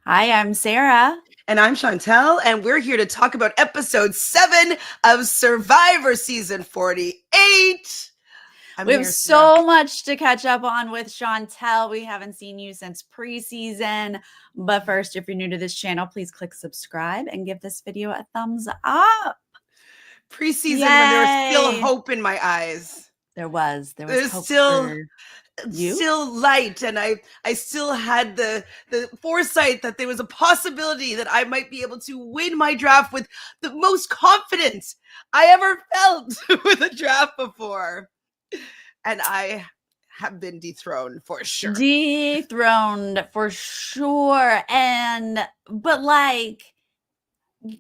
Hi, I'm Sarah. And I'm Chantele, and we're here to talk about episode 7 of Survivor season 48. I'm We have here, Sarah. so much to catch up on with Chantele. We haven't seen you since preseason. But first, if you're new to this channel, please click subscribe and give this video a thumbs up. Preseason when there was still Yay! hope in my eyes. There was There's hope still for you. still light, and I still had the foresight that there was a possibility that I might be able to win my draft with the most confidence I ever felt with a draft before. And I have been dethroned for sure. Dethroned for sure. But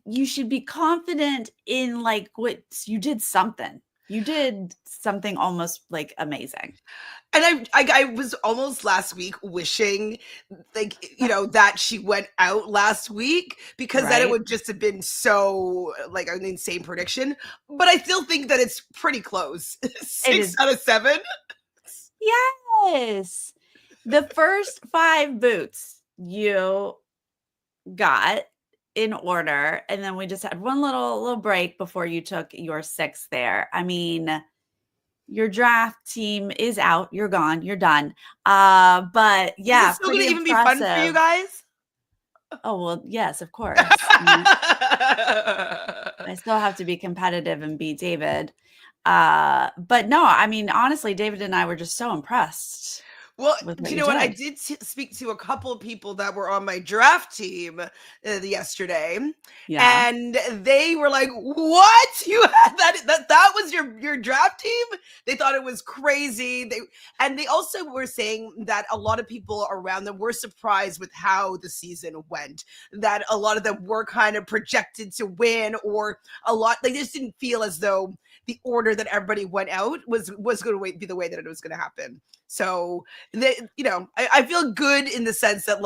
you should be confident in what you did something. You did something almost amazing. And I was almost last week wishing, that she went out last week, because then it Right? would just have been so like an insane prediction. But I still think that it's pretty close. It Six is. out of seven. Yes. The first 5 boots you got in order, and then we just had one little break before you took your 6th there. I mean, your draft team is out. You're gone. You're done. But Is it yeah, still going pretty to even be fun for you impressive. guys? Oh, well, yes, of course. I still have to be competitive and beat David. But no, I mean, honestly, David and I were just so impressed Well, with do what you you know what? I did. did speak to a couple of people that were on my draft team yesterday, Yeah. and they were like, "What? You had that was your draft team?" They thought it was crazy. They also were saying that a lot of people around them were surprised with how the season went. That a lot of them were kind of projected to win, or a lot they just didn't feel as though the order that everybody went out was going to be the way that it was going to happen. So I feel good in the sense that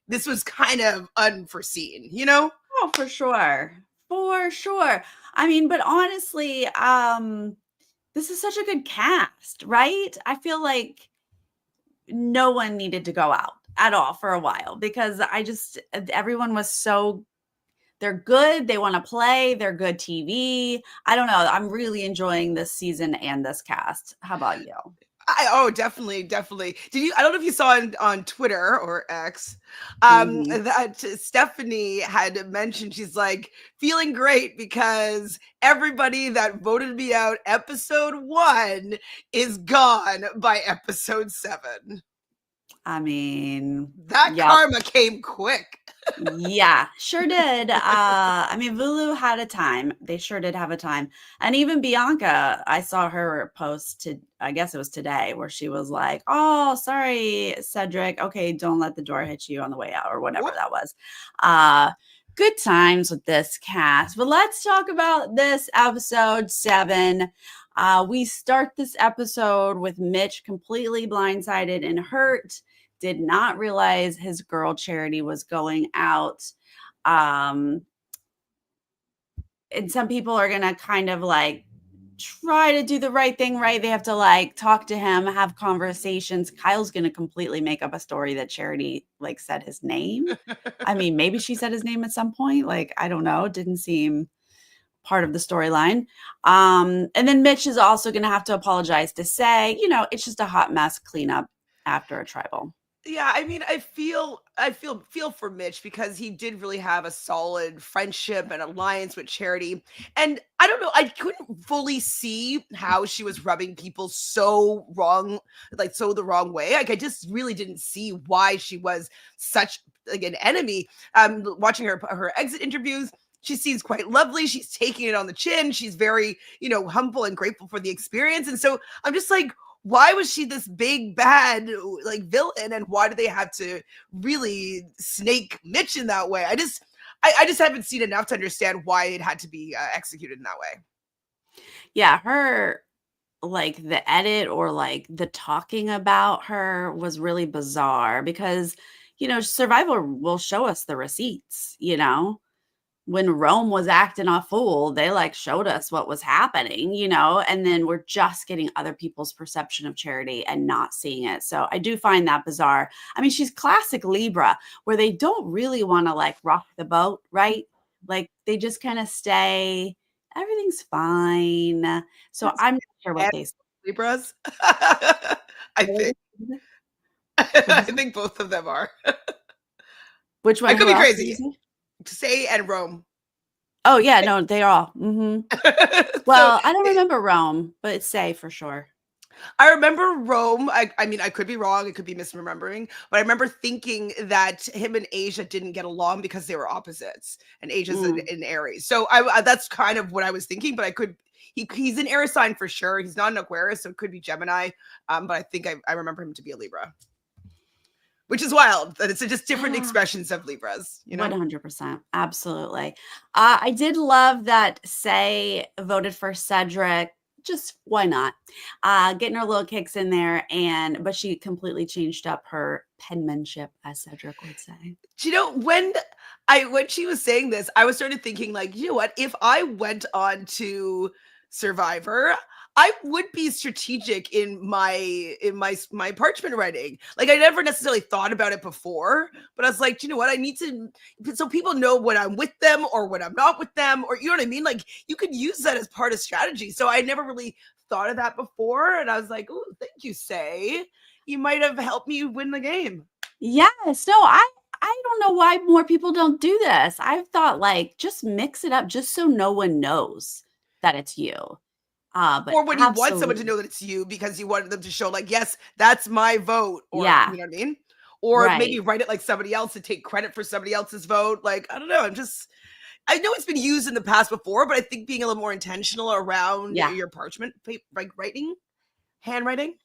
this was kind of unforeseen. Oh, for sure. For sure. I mean, but honestly, this is such a good cast, right? I feel like no one needed to go out at all for a while because everyone was so they're good, they want to play, they're good TV. I don't know. I'm really enjoying this season and this cast. How about you? Definitely, definitely. Did you? I don't know if you saw on Twitter or X, Mhm. that Stephanie had mentioned she's like feeling great because everybody that voted me out episode 1 is gone by episode 7. I mean, That yep. karma came quick. Yeah, sure did. I mean, Vulu had a time. They sure did have a time. And even Bianca, I saw her post I guess it was today, where she was like, "Oh, sorry, Cedric. Okay, don't let the door hit you on the way out," or whatever Whoop. that was. Uh, Good times with this cast. But let's talk about this episode 7. We start this episode with Mitch completely blindsided and hurt, did not realize his girl Charity was going out. Um, and some people are going to kind of try to do the right thing, right? They have to talk to him, have conversations. Kyle's going to completely make up a story that Charity said his name. I mean, maybe she said his name at some point. I don't know. Didn't seem part of the storyline. And then Mitch is also going to have to apologize to say, it's just a hot mess cleanup after a tribal. Yeah, I mean, I feel for Mitch because he did really have a solid friendship and alliance with Charity. And I don't know, I couldn't fully see how she was rubbing people so wrong, so the wrong way. Like I just really didn't see why she was such an enemy. Watching her exit interviews, she seems quite lovely. She's taking it on the chin. She's very, humble and grateful for the experience. And so I'm just like, why was she this big bad villain, and why do they have to really snake Mitch in that way? I just haven't seen enough to understand why it had to be executed in that way. Yeah, her the edit or the talking about her was really bizarre because Survivor will show us the receipts. when Rome was acting a fool, they like showed us what was happening, and then we're just getting other people's perception of Charity and not seeing it. So I do find that bizarre. I mean, she's classic Libra, where they don't really want to like rock the boat, right? Like they just kind of stay, everything's fine. So I'm not sure what And they Libras. I think. What'd I you say? think both of them are. Which I one? could Who be else did you crazy. say? Say and Rome. Oh yeah, no, they are all. Mm-hmm. So Well, I don't remember Rome, but it's Say for sure. I remember Rome. I mean, I could be wrong. It could be misremembering, but I remember thinking that him and Asia didn't get along because they were opposites, and Asia's Mm. in Aries. So I that's kind of what I was thinking. But I could he's an air sign for sure. He's not an Aquarius, so it could be Gemini. But I think I remember him to be a Libra, which is wild that it's just different Ah, expressions of Libras. 100%. Absolutely. I did love that Say voted for Cedric. Just why not? Getting her little kicks in there, but she completely changed up her penmanship, as Cedric would say. Do you know when she was saying this, I was started thinking like, you know what? If I went on to Survivor, I would be strategic in my parchment writing. Like I never necessarily thought about it before, but I was like, you know what? I need to so people know when I'm with them or when I'm not with them, or you know what I mean? Like you could use that as part of strategy. So I never really thought of that before, and I was like, oh, thank you, Say. You might have helped me win the game. Yes. No, I don't know why more people don't do this. I've thought like just mix it up just so no one knows that it's you. But Or when you want someone to absolutely. know that it's you because you wanted them to show like, "Yes, that's my vote," or Yeah. you know what I mean? Or maybe Right. write it like somebody else to take credit for somebody else's vote. Like, I don't know. I know it's been used in the past before, but I think being a little more intentional around Yeah. your parchment like writing, handwriting.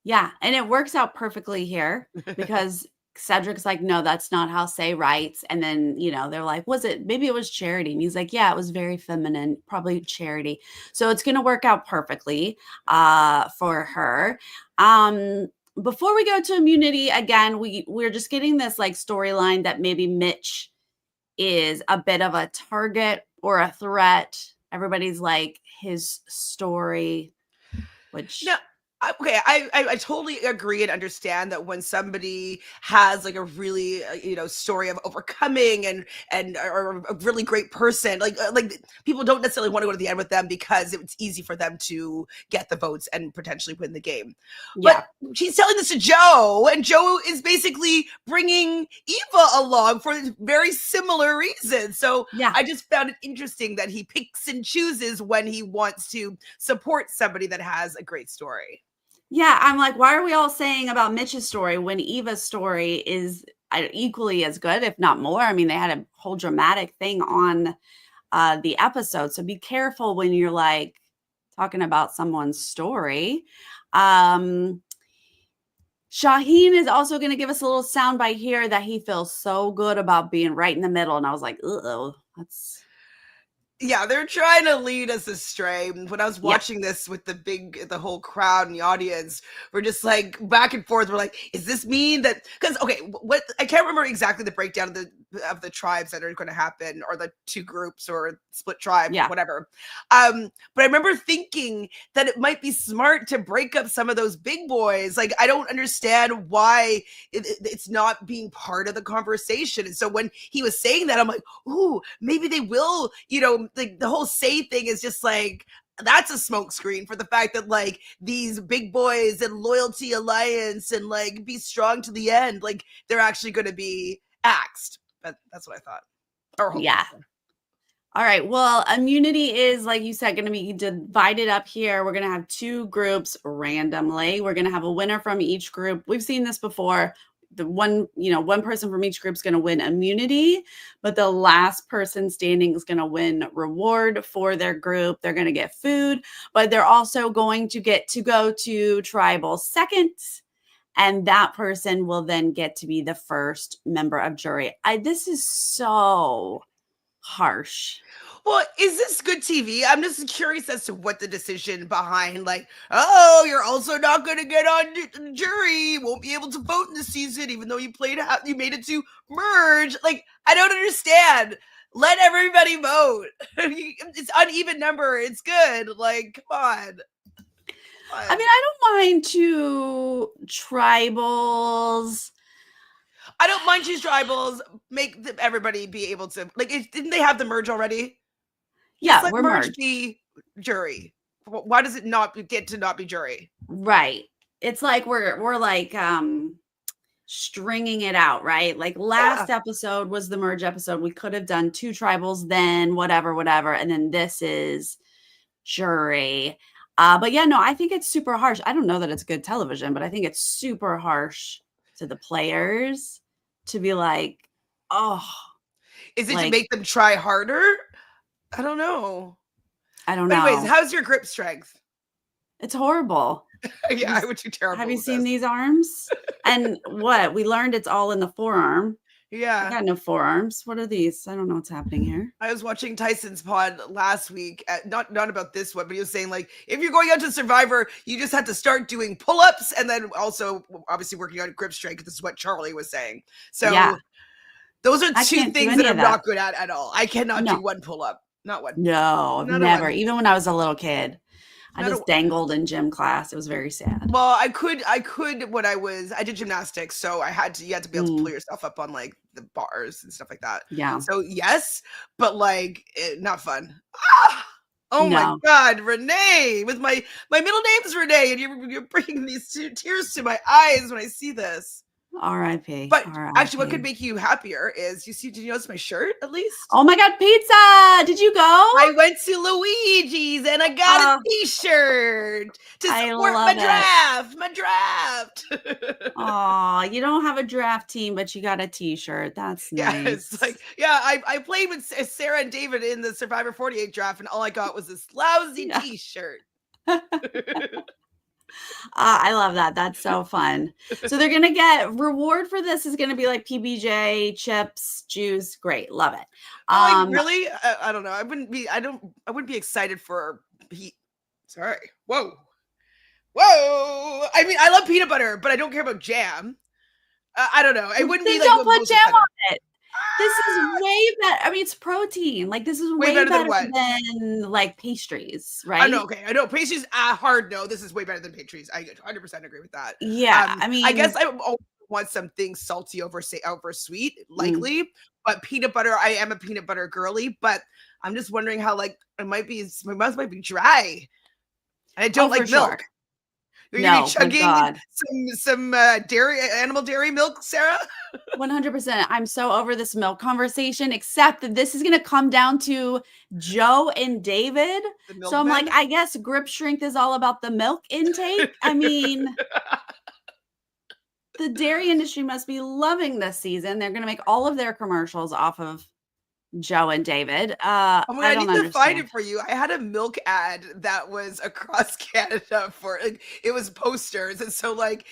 Yeah, and it works out perfectly here because Cedric's like, "No, that's not how Say writes." And then, they're like, "Was it maybe it was Charity?" And he's like, "Yeah, it was very feminine, probably Charity." So it's going to work out perfectly for her. Before we go to immunity again, we're just getting this like storyline that maybe Mitch is a bit of a target or a threat. Everybody's like his story, No, which okay, I totally agree and understand that when somebody has like a really story of overcoming and or a really great person, like people don't necessarily want to go to the end with them because it's easy for them to get the votes and potentially win the game. But yeah. she's telling this to Joe, and Joe is basically bringing Eva along for very similar reasons. So Yeah. I just found it interesting that he picks and chooses when he wants to support somebody that has a great story. Yeah, I'm like, why are we all saying about Mitch's story when Eva's story is equally as good, if not more? I mean, they had a whole dramatic thing on the episode. So be careful when you're like talking about someone's story. Um, Shaheen is also going to give us a little soundbite here that he feels so good about being right in the middle. And I was like, oh, that's, Yeah, they're trying to lead us astray. When I was yeah, watching this with the whole crowd and the audience, we're just like back and forth. We're like, is this mean that? Because okay, what I can't remember exactly the breakdown of the tribes that are going to happen, or the two groups, or split tribe, yeah, whatever. But I remember thinking that it might be smart to break up some of those big boys. Like, I don't understand why it's not being part of the conversation. And so when he was saying that, I'm like, ooh, maybe they will, like the whole Say thing is just like, that's a smokescreen for the fact that like these big boys and loyalty alliance and like be strong to the end, like they're actually going to be axed. But that's what I thought, or hoping yeah. for. All right. Well, immunity is, like you said, going to be divided up here. We're going to have two groups randomly. We're going to have a winner from each group. We've seen this before. The one person from each group is going to win immunity, but the last person standing is going to win reward for their group. They're going to get food, but they're also going to get to go to tribal second. And that person will then get to be the first member of jury. This is so harsh. Well, is this good TV? I'm just curious as to what the decision behind, like, oh, you're also not going to get on the jury, you won't be able to vote in the season, even though you made it to merge. Like, I don't understand. Let everybody vote. It's uneven number. It's good. Like, come on. I mean, I don't mind two tribals. I don't mind choose tribals. Make everybody be able to like. Didn't they have the merge already? Just Yeah, let we're merge merged. be jury. Why does it not get to not be jury? Right. It's like we're like stringing it out, right? Like last episode was the merge episode. We could have done two tribals, then whatever, and then this is jury. But yeah, no, I think it's super harsh. I don't know that it's good television, but I think it's super harsh to the players to be like, oh, Is it to like, make them try harder? I don't know. I don't But anyways, know. how's your grip strength? It's horrible. Yeah, I would do terrible. Have you with seen this. these arms? And what? We learned it's all in the forearm. I Yeah. got no forearms. What are these? I don't know what's happening here. I was watching Tyson's pod last week, not about this one, but he was saying like, if you're going out to Survivor, you just have to start doing pull-ups and then also obviously working on grip strength. This is what Charlie was saying. So Yeah. those are I two can't do things any that of I'm that. not good at all. I cannot do No. one pull-up. Not one. No, Not a never. one. Even when I was a little kid, I Not a just dangled in gym class. It was very sad. Well, I could when I did gymnastics, so you had to be able to pull Mm, yourself up on like the bars and stuff like that. yeah. So yes, but like not fun. Ah! Oh my No. God, Renee! With my middle name's Renee, and you're bringing these tears to my eyes when I see this. R.I.P. But actually, what could R.I.P. make you happier is did you notice my shirt at least? Oh my God, pizza! Did you go? I went to Luigi's and I got a T-shirt to I support love my it. draft. My draft. Aw, you don't have a draft team, but you got a T-shirt. That's Yeah, nice. it's like I played with Sarah and David in the Survivor 48 draft, and all I got was this lousy Yeah. T-shirt. I love that. That's so fun. So they're gonna get reward for this is gonna be like PBJ, chips, juice. Great, love it. Like really, I don't know. I wouldn't be excited for Pete. Sorry. Whoa. I mean, I love peanut butter, but I don't care about jam. I don't know. I wouldn't then be like don't put most jam excited. on it. This is way better. I mean, it's protein. Like this is way better than better what? than like pastries, I right? know. Okay, I know. Pastries, hard no. This is way better than pastries. I 100% agree with that. Yeah, I I mean, guess I always want something salty over sweet, likely. But peanut butter, I am a peanut butter girly. But I'm just wondering how like my mouth might be dry. And I don't like milk. Sure. Are you No, be chugging some animal dairy milk, Sarah? 100%. I'm so over this milk conversation, except that this is going to come down to Joe and David. So I'm like, I guess grip strength is all about the milk intake. I mean, the dairy industry must be loving this season. They're going to make all of their commercials off of Joe and David. I mean, I don't need to find understand. it for you. I had a milk ad that was across Canada for it was posters, and so and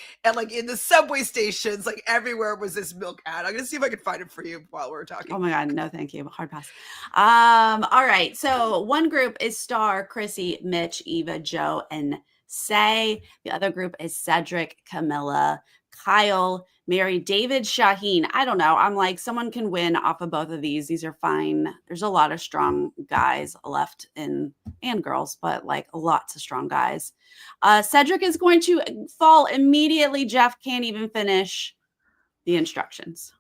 in the subway stations, like everywhere was this milk ad. I'm gonna see if I can find it for you while we're talking. Oh my God, no, thank you. Hard pass. All right. So one group is Star, Chrissy, Mitch, Eva, Joe, and Say. The other group is Cedric, Camilla, Kyle, Mary, David, Shaheen. I don't know. I'm like, someone can win off of both of these. These are fine. There's a lot of strong guys left and girls, but like lots of strong guys. Cedric is going to fall immediately. Jeff can't even finish the instructions.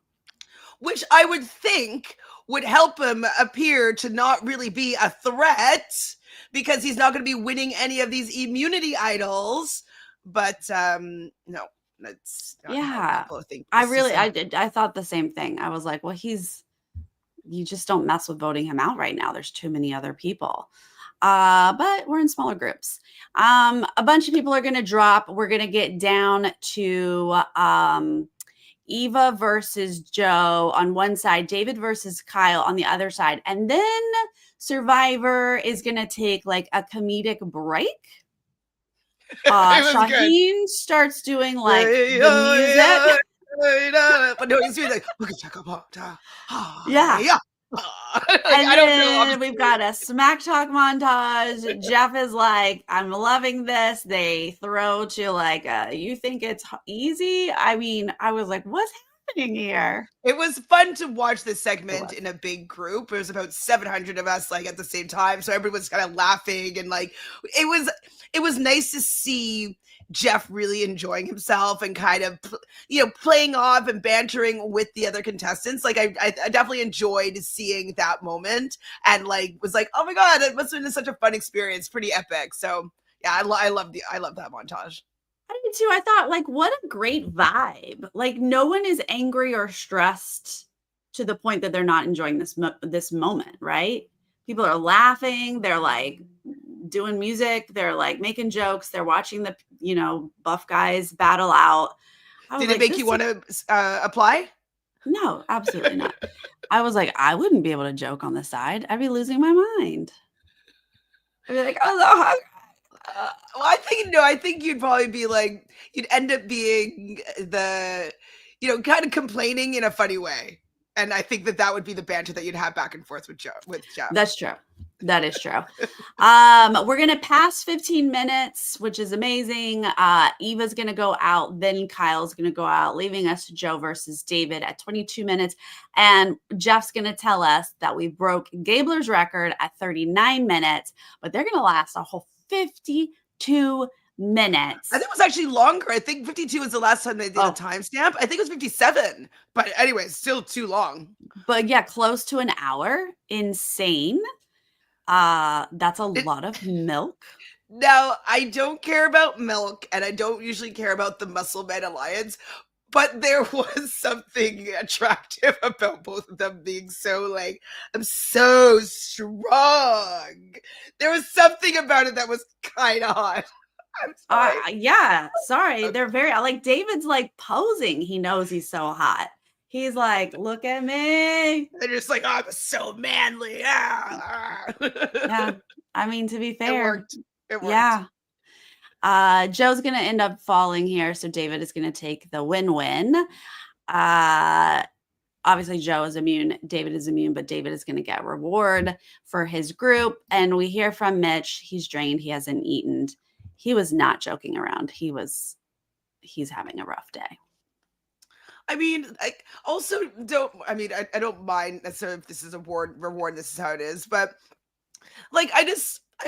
Which I would think would help him appear to not really be a threat because he's not going to be winning any of these immunity idols. But no. That's yeah. I thought the same thing. I was like, well, you just don't mess with voting him out right now. There's too many other people. But we're in smaller groups. A bunch of people are going to drop. We're going to get down to Eva versus Joe on one side, David versus Kyle on the other side. And then Survivor is going to take like a comedic break. Shaheen starts doing like the music. But no, he's doing like yeah. And I don't know. then we've got a smack talk montage. Jeff is like, I'm loving this. They throw to like, you think it's easy? I mean, I was like, what's happening here? It was fun to watch this It segment was. in a big group. It was about 700 of us, like, at the same time, so everybody was kinda laughing and, like, it was nice to see Jeff really enjoying himself and kind of playing off and bantering with the other contestants. Like, I definitely enjoyed seeing that moment and, like, was like, "Oh my god, it must have been such a fun experience, pretty epic." So, yeah, I love that montage. I did too. I thought, like, what a great vibe. Like, no one is angry or stressed to the point that they're not enjoying this moment, right? People are laughing. They're like doing music. They're like making jokes. They're watching the buff guys battle out. I was Did it like, make you this. wanna apply? No, absolutely not. I was like, I wouldn't be able to joke on the side. I'd be losing my mind. I'd be like, oh, so hungry. Well, I think no, I think you'd probably be like you'd end up being the kind of complaining in a funny way. And I think that that would be the banter that you'd have back and forth with Jeff. That's true. That is true. We're gonna pass 15 minutes, which is amazing. Eva's gonna go out, then Kyle's gonna go out, leaving us Joe versus David at 22 minutes. And Jeff's gonna tell us that we broke Gabler's record at 39 minutes, but they're gonna last a whole 52 minutes. I think it was actually longer. I think 52 was the last time they did a timestamp. I think it was 57. But anyway, still too long. But yeah, close to an hour. Insane. That's a lot of milk. Now, I don't care about milk, and I don't usually care about the Muscle Man Alliance, but there was something attractive about both of them being so like, I'm so strong. There was something about it that was kind of hot. I'm sorry. Yeah, sorry. They're very like David's like posing. He knows he's so hot. He's like, look at me. They're just like, oh, I'm so manly. Yeah. I mean, to be fair, It worked. Yeah. Joe's gonna end up falling here, so David is gonna take the win-win. Obviously, Joe is immune, David is immune, but David is gonna get reward for his group. And we hear from Mitch, he's drained, he hasn't eaten. He was not joking around. He's having a rough day. I mean, I also I don't mind necessarily if this is a reward, this is how it is, but like I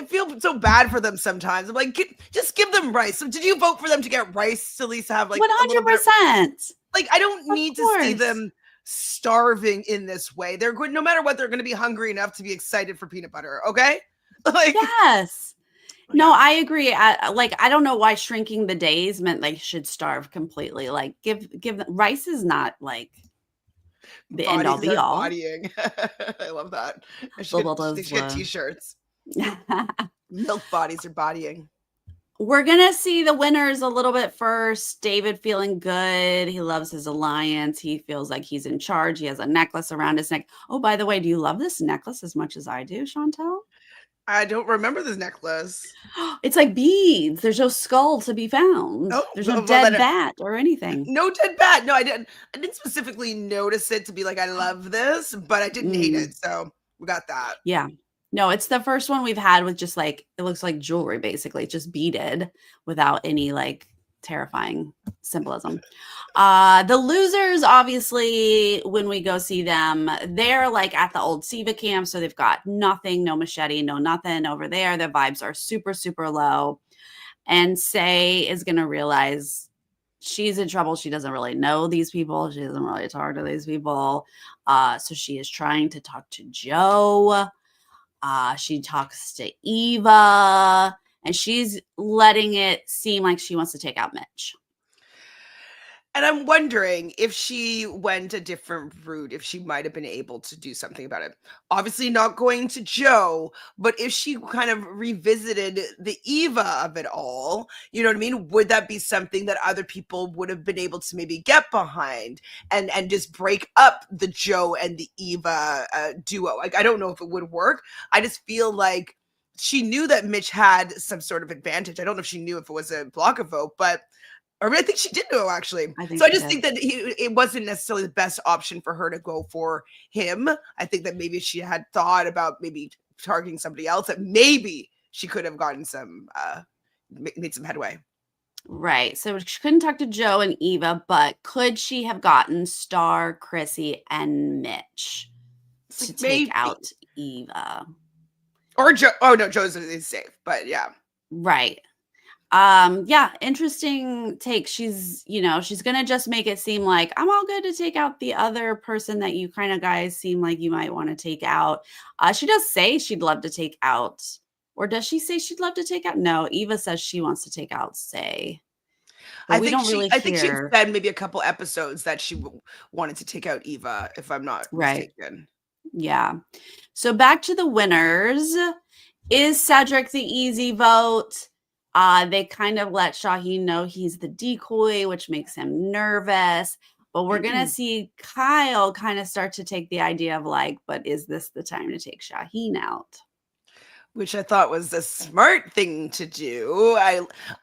feel so bad for them sometimes. I'm like, just give them rice. So did you vote for them to get rice to at least have like 100%? Like I don't need to see them starving in this way. They're good no matter what, they're gonna be hungry enough to be excited for peanut butter, okay? Like yes. No, I agree. I don't know why shrinking the days meant they should starve completely. Like, give them rice is not like the end all be all. Bodying. I love that. They should get t-shirts. Milk bodies are bodying. We're gonna see the winners a little bit first. David feeling good. He loves his alliance. He feels like he's in charge. He has a necklace around his neck. Oh, by the way, do you love this necklace as much as I do, Chantele? I don't remember this necklace. It's like beads. There's no skull to be found. There's no dead bat or anything. No dead bat. No, I didn't specifically notice it to be like, I love this, but I didn't hate it. So we got that. Yeah. No, it's the first one we've had with just like, it looks like jewelry, basically. It's just beaded without any like terrifying symbolism. The losers, obviously, when we go see them, they're like at the old Siva camp. So they've got nothing, no machete, no nothing over there. Their vibes are super, super low. And Say is going to realize she's in trouble. She doesn't really know these people. She doesn't really talk to these people. So she is trying to talk to Joe. She talks to Eva, and she's letting it seem like she wants to take out Mitch. And I'm wondering if she went a different route, if she might have been able to do something about it. Obviously not going to Joe, but if she kind of revisited the Eva of it all, you know what I mean? Would that be something that other people would have been able to maybe get behind and just break up the Joe and the Eva duo? Like, I don't know if it would work. I just feel like she knew that Mitch had some sort of advantage. I don't know if she knew if it was a block a vote, but I think she did know, actually. I just think that it wasn't necessarily the best option for her to go for him. I think that maybe she had thought about maybe targeting somebody else, that maybe she could have gotten some, made some headway. Right. So she couldn't talk to Joe and Eva, but could she have gotten Star, Chrissy, and Mitch It's to like take maybe. out Eva? Or Joe. Oh no, Joe's is safe. But yeah. Right. Yeah, interesting take. She's gonna just make it seem like I'm all good to take out the other person that you kind of guys seem like you might want to take out. She does say she'd love to take out, or does she say she'd love to take out? No, Eva says she wants to take out Say, but we don't really I think she'd hear. said maybe a couple episodes that she wanted to take out Eva, if I'm not Right. mistaken. Yeah. So back to the winners. Is Cedric the easy vote? They kind of let Shaheen know he's the decoy, which makes him nervous. But we're gonna see Kyle kind of start to take the idea of like, but is this the time to take Shaheen out? Which I thought was the smart thing to do.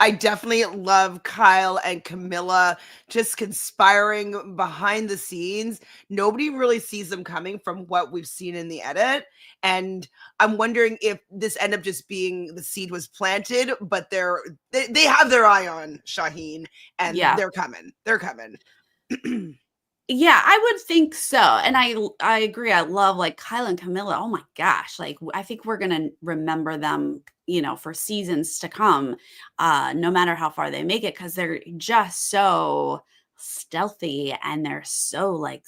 I definitely love Kyle and Camilla just conspiring behind the scenes. Nobody really sees them coming from what we've seen in the edit. And I'm wondering if this ended up just being the seed was planted, but they have their eye on Shaheen and Yeah. they're coming. They're coming. Yeah, I would think so. And I agree. I love like Kyle and Camilla. Oh my gosh. Like I think we're gonna remember them, for seasons to come, no matter how far they make it, because they're just so stealthy and they're so like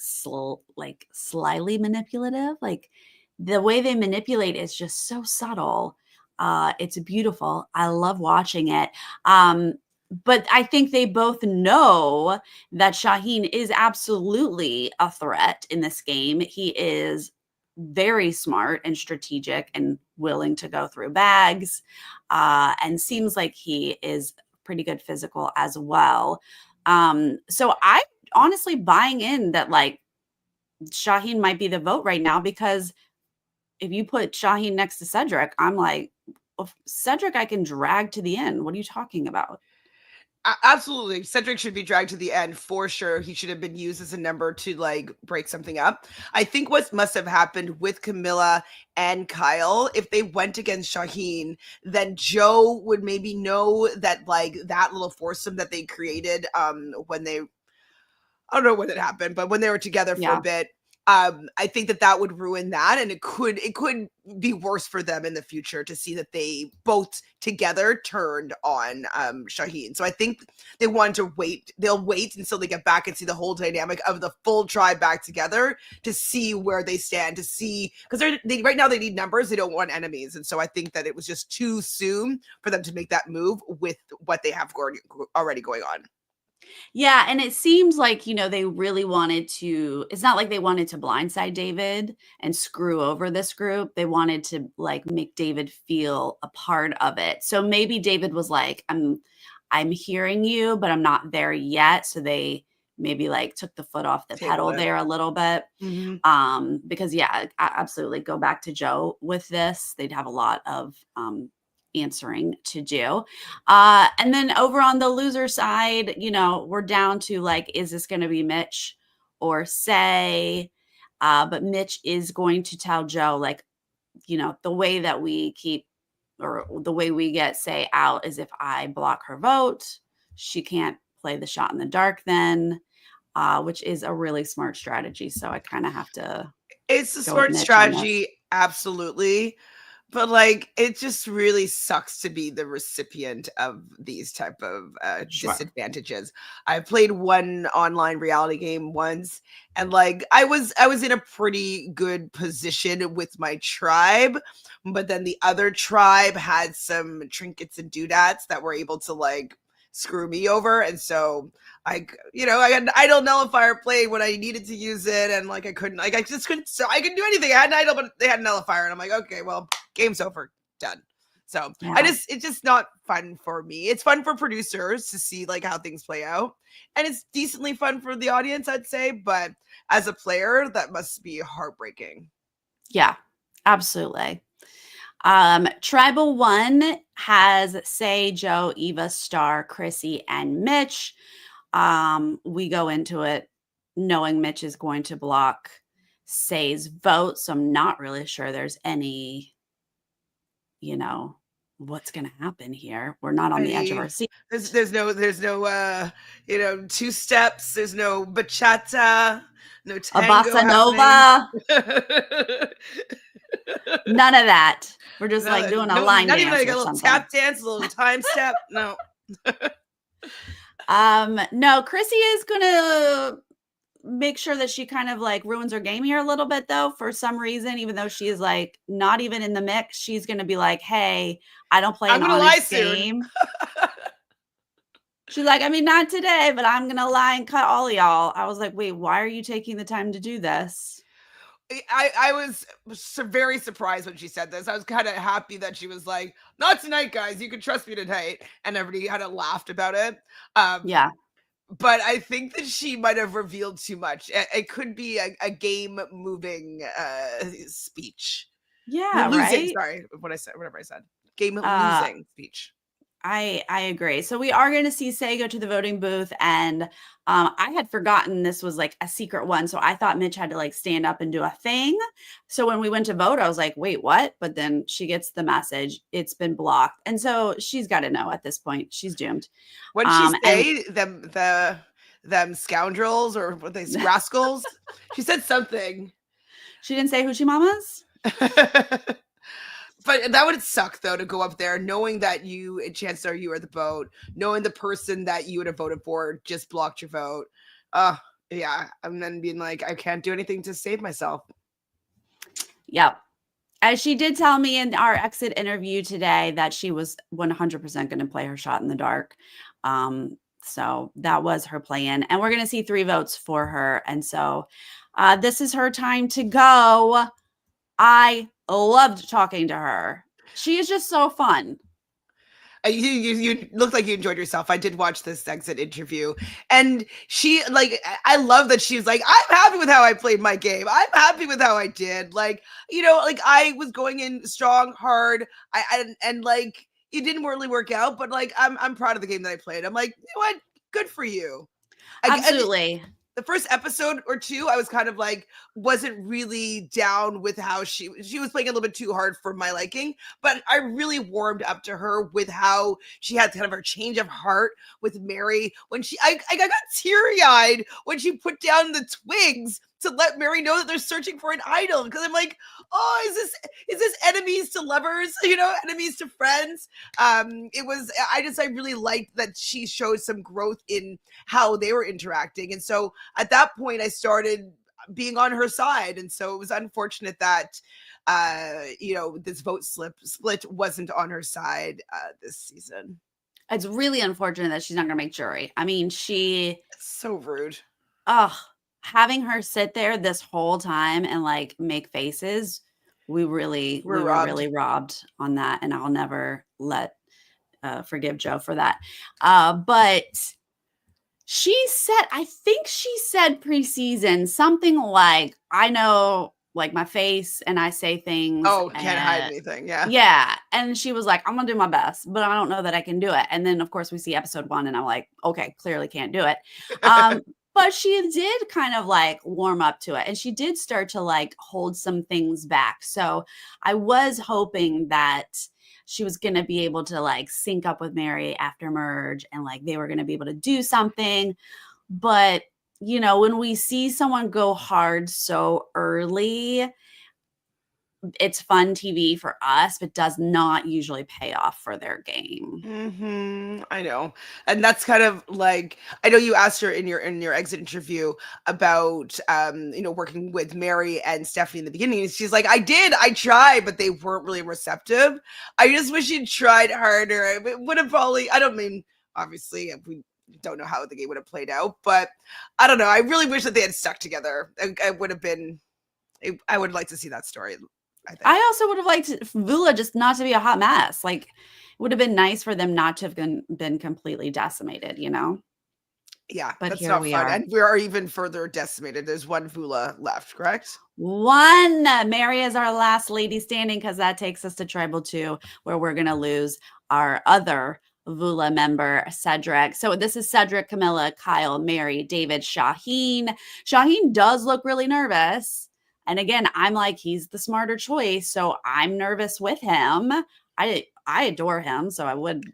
like slyly manipulative. Like the way they manipulate is just so subtle. It's beautiful. I love watching it. But I think they both know that Shaheen is absolutely a threat in this game. He is very smart and strategic and willing to go through bags, and seems like he is pretty good physical as well. So I honestly buying in that like Shaheen might be the vote right now, because if you put Shaheen next to Cedric, I'm like, well, Cedric I can drag to the end. What are you talking about? Absolutely. Cedric should be dragged to the end for sure. He should have been used as a number to like break something up. I think what must have happened with Camilla and Kyle, if they went against Shaheen, then Joe would maybe know that like that little foursome that they created when they I don't know when it happened, but when they were together for a Yeah. bit, I think that would ruin that, and it could be worse for them in the future to see that they both together turned on Shaheen. So I think they want to wait. They'll wait until they get back and see the whole dynamic of the full tribe back together to see where they stand. To see because they right now they need numbers. They don't want enemies, and so I think that it was just too soon for them to make that move with what they have already going on. Yeah, and it seems like, they really wanted to it's not like they wanted to blindside David and screw over this group. They wanted to like make David feel a part of it. So maybe David was like, I'm hearing you, but I'm not there yet. So they maybe like took the foot off the Table pedal it. there a little bit. Mm-hmm. Because yeah, absolutely go back to Joe with this. They'd have a lot of answering to do. And then over on the loser side, we're down to like, is this going to be Mitch or Say? But Mitch is going to tell Joe, like, the way that we keep or the way we get Say out is if I block her vote. She can't play the shot in the dark then, which is a really smart strategy. So I kind of have to It's a go with smart Mitch on this. strategy, absolutely. But like it just really sucks to be the recipient of these type of Sure. disadvantages. I played one online reality game once and like I was in a pretty good position with my tribe, but then the other tribe had some trinkets and doodads that were able to like screw me over and so I got an idle nullifier played when I needed to use it, and like I just couldn't. So I couldn't do anything. I had an idle, but they had a nullifier, and I'm like, okay, well, game's over, done. So Yeah. it's just not fun for me. It's fun for producers to see like how things play out, and it's decently fun for the audience, I'd say. But as a player, that must be heartbreaking. Yeah. Absolutely. Tribal One has Say, Joe, Eva, Star, Chrissy, and Mitch. We go into it knowing Mitch is going to block Say's vote. So I'm not really sure there's any, you know, what's gonna happen here? We're not on the edge of our Ready. seat. There's no two steps, there's no bachata, no A tango bossa happening. nova, none of that. We're just like No, doing a no, line not even dance like or a little something. tap dance, a little time step. No. No, Chrissy is gonna make sure that she kind of like ruins her game here a little bit though, for some reason, even though she is like not even in the mix, she's gonna be like, hey, I don't play I'm an gonna lie honest soon. game. She's like, I mean, not today, but I'm gonna lie and cut all of y'all. I was like, wait, why are you taking the time to do this? I was very surprised when she said this. I was kind of happy that she was like, "Not tonight, guys. You can trust me tonight," and everybody kind of laughed about it. Um, Yeah. but I think that she might have revealed too much. It could be a game moving speech. Yeah, Losing, right? sorry, what I said, whatever I said. Game Uh losing speech. I agree. So we are going to see Say go to the voting booth, and I had forgotten this was like a secret one, so I thought Mitch had to like stand up and do a thing. So when we went to vote, I was like, "Wait, what?" But then she gets the message; it's been blocked, and so she's got to know at this point she's doomed. What'd she And say? Them scoundrels or what they rascals? She said something. she didn't say Hoochie Mamas. But that would suck though to go up there knowing that chances are you are the vote, knowing the person that you would have voted for just blocked your vote. Uh yeah. And then being like, I can't do anything to save myself. Yep. As she did tell me in our exit interview today that she was 100% going to play her shot in the dark. So that was her plan. And we're going to see 3 votes for her. And so this is her time to go. I loved talking to her. She is just so fun. You looked like you enjoyed yourself. I did watch this exit interview, and she like I love that she was like, I'm happy with how I played my game. I'm happy with how I did. Like like I was going in strong, hard. And like it didn't really work out, but like I'm proud of the game that I played. I'm like, you know what? Good for you. Absolutely. The first episode or two, I was kind of like, wasn't really down with how she was playing a little bit too hard for my liking, but I really warmed up to her with how she had kind of her change of heart with Mary when I got teary eyed when she put down the twigs to let Mary know that they're searching for an idol, because I'm like, oh, is this enemies to lovers, enemies to friends? It was I really liked that she showed some growth in how they were interacting, and so at that point I started being on her side. And so it was unfortunate that this split wasn't on her side this season. It's really unfortunate that she's not going to make jury. I mean, It's so rude. oh, having her sit there this whole time and like make faces, we were Robbed. really robbed on that, and I'll never forgive Joe for that. But I think she said preseason something like, I know like my face and I say things. Oh, can't hide anything. Yeah. Yeah. And she was like, I'm gonna do my best, but I don't know that I can do it. And then of course we see episode 1 and I'm like, okay, clearly can't do it. But she did kind of like warm up to it, and she did start to like hold some things back. So I was hoping that she was going to be able to like sync up with Mary after merge, and like they were going to be able to do something. But, when we see someone go hard so early, it's fun TV for us, but does not usually pay off for their game. I know. And that's kind of like, I know you asked her in your exit interview about working with Mary and Stephanie in the beginning. And she's like, I tried, but they weren't really receptive. I just wish you'd tried harder. It would have probably, I don't mean, obviously we don't know how the game would have played out, but I don't know. I really wish that they had stuck together. I would like to see that story. I also would have liked Vula just not to be a hot mess. Like, it would have been nice for them not to have been completely decimated, Yeah, but that's here not we fun. are. And we are even further decimated. There's one Vula left, correct? One. Mary is our last lady standing, because that takes us to Tribal 2, where we're going to lose our other Vula member, Cedric. So this is Cedric, Camilla, Kyle, Mary, David, Shaheen. Shaheen does look really nervous. And again, I'm like, he's the smarter choice, so I'm nervous with him. I adore him, so I would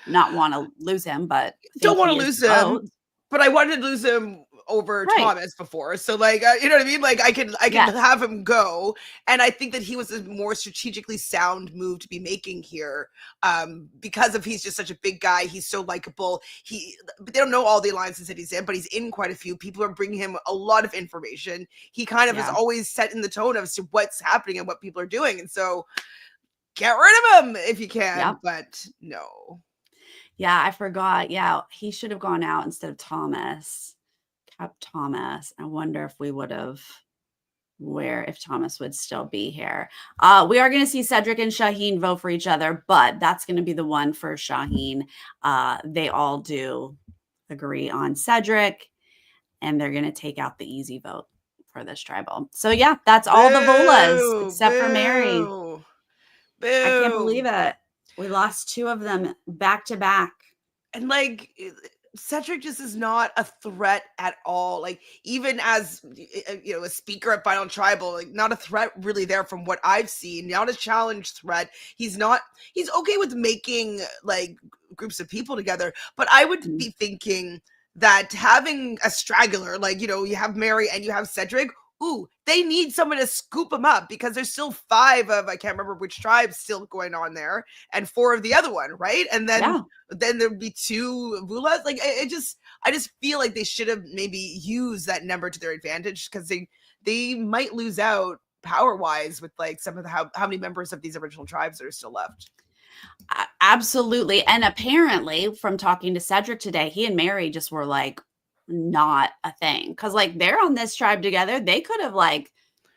not want to lose him, but Don't think want to he is lose the vote. him, but I wanted to lose him over Right. Thomas before. So like, you know what I mean? Like I could Yes. have him go, and I think that he was a more strategically sound move to be making here, because of he's just such a big guy. He's so likable. But they don't know all the alliances that he's in, but he's in quite a few. People are bringing him a lot of information. He kind of is Yeah. always setting the tone as to what's happening and what people are doing, and so get rid of him if you can. Yep. But no. Yeah, I forgot. Yeah, he should have gone out instead of Thomas. Kept Thomas. I wonder if we would have if Thomas would still be here. We are going to see Cedric and Shaheen vote for each other, but that's going to be the one for Shaheen. They all do agree on Cedric, and they're going to take out the easy vote for this tribal. So yeah, that's all the Volas Boo! except for Mary. Boo! I can't Boo! believe it. We lost 2 of them back to back. And like Cedric just is not a threat at all. Like even as a speaker at Final Tribal, like not a threat really there from what I've seen. Not a challenge threat. He's not. He's okay with making like groups of people together, but I would Mm. be thinking that having a straggler, like you have Mary and you have Cedric. Ooh, they need someone to scoop them up because there's still 5 of I can't remember which tribes still going on there, and 4 of the other one, right? And then Yeah. there'd be 2 Vulas. Like I just feel like they should have maybe used that number to their advantage because they might lose out power wise with like some of the how many members of these original tribes are still left. Absolutely. And apparently, from talking to Cedric today, he and Mary just were like, not a thing. Because, like, they're on this tribe together. They could have, like,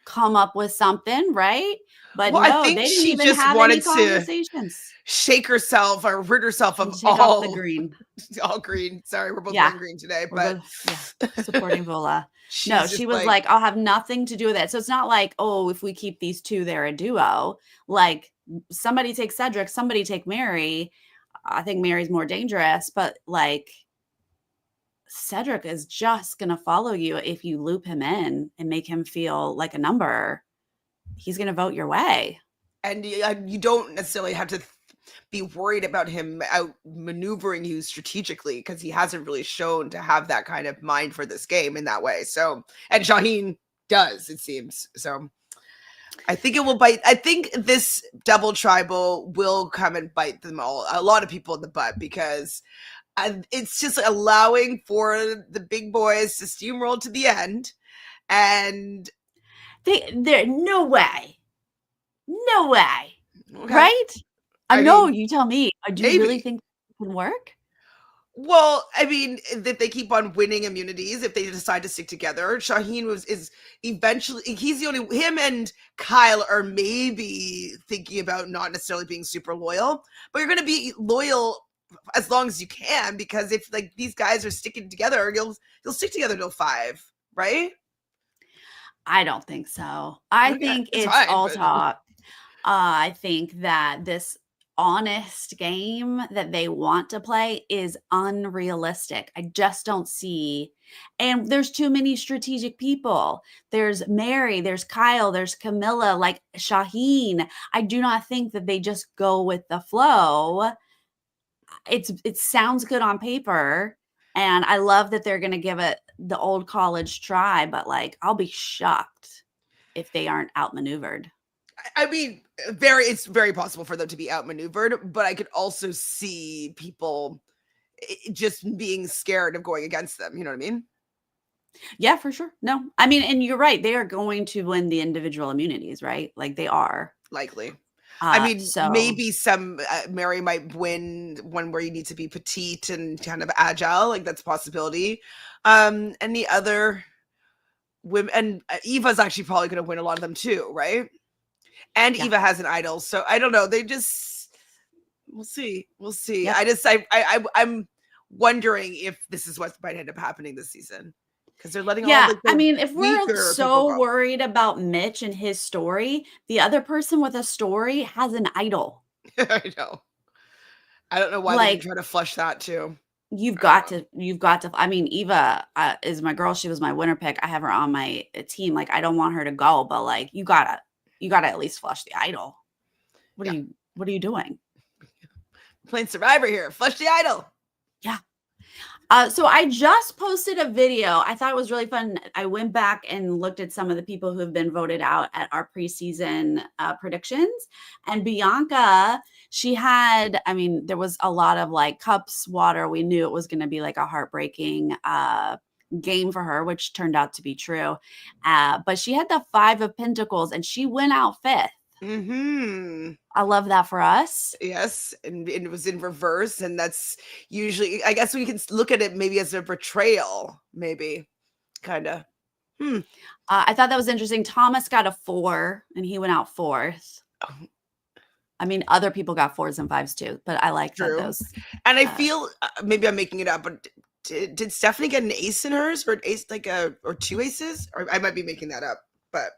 come up with something, right? But Well, I no, think they didn't she even just have any wanted to conversations. shake herself or rid herself And of take off the green. all green. Sorry, we're both Yeah. wearing green today, We're but both, supporting Vola. No, she's she just was like, I'll have nothing to do with it. So it's not like, oh, if we keep these 2, they're a duo. Like, somebody take Cedric, somebody take Mary. I think Mary's more dangerous, but like, Cedric is just going to follow you if you loop him in and make him feel like a number. He's going to vote your way. and you don't necessarily have to be worried about him out maneuvering you strategically because he hasn't really shown to have that kind of mind for this game in that way. So, and Shaheen does, it seems. So, I think it will bite. I think this double tribal will come and bite them all, a lot of people in the butt, because it's just allowing for the big boys to steamroll to the end. And There, no way. No way. okay, Right? I I know, mean, you tell me. Do you really maybe. think it can work? Well, I mean, that they keep on winning immunities if they decide to stick together. Shaheen is eventually he's the only him and Kyle are maybe thinking about not necessarily being super loyal, but you're gonna be loyal as long as you can because if like these guys are sticking together, you'll stick together till 5, right? I don't think so. I Okay, think it's it's fine, all but talk. I think that this honest game that they want to play is unrealistic. I just don't see. And there's too many strategic people. There's Mary, there's Kyle, there's Camilla, like Shaheen. I do not think that they just go with the flow. It sounds good on paper. And I love that they're going to give it the old college try, but like I'll be shocked if they aren't outmaneuvered. I mean, it's very possible for them to be outmaneuvered, but I could also see people just being scared of going against them. You know what I mean? Yeah, for sure. No, I mean, and you're right. They are going to win the individual immunities, right? Like they are. Likely. I mean, So maybe some Mary might win one where you need to be petite and kind of agile. Like that's a possibility. And the other women, and Eva's actually probably going to win a lot of them too, right? And yeah, Eva has an idol, so I don't know. They just we'll see. We'll see. yep. I'm wondering if this is what might end up happening this season because they're letting all Yeah, like I the mean, if we're weaker people so go. worried about Mitch and his story, the other person with a story has an idol. I know. I don't know why they didn't Like try to flush that too. you've I don't got know. to, you've got to. I mean, Eva is my girl. She was my winner pick. I have her on my team. Like, I don't want her to go, but like, you gotta at least flush the idol. Yeah. What are you doing? Playing Survivor here. Flush the idol. Yeah. So I just posted a video. I thought it was really fun. I went back and looked at some of the people who have been voted out at our preseason predictions. And Bianca, she had, I mean, there was a lot of like cups, water. We knew it was going to be like a heartbreaking game for her, which turned out to be true. But she had the 5 of Pentacles and she went out 5th. Mm-hmm. I love that for us. Yes, and it was in reverse, and that's usually, I guess we can look at it maybe as a betrayal, maybe, kind of. I thought that was interesting. Thomas got a 4 and he went out 4th. Oh, I mean, other people got 4s and 5s too, but I like that true. those. And I feel maybe I'm making it up, but did Stephanie get an ace in hers, or an ace or 2 aces? Or I might be making that up, but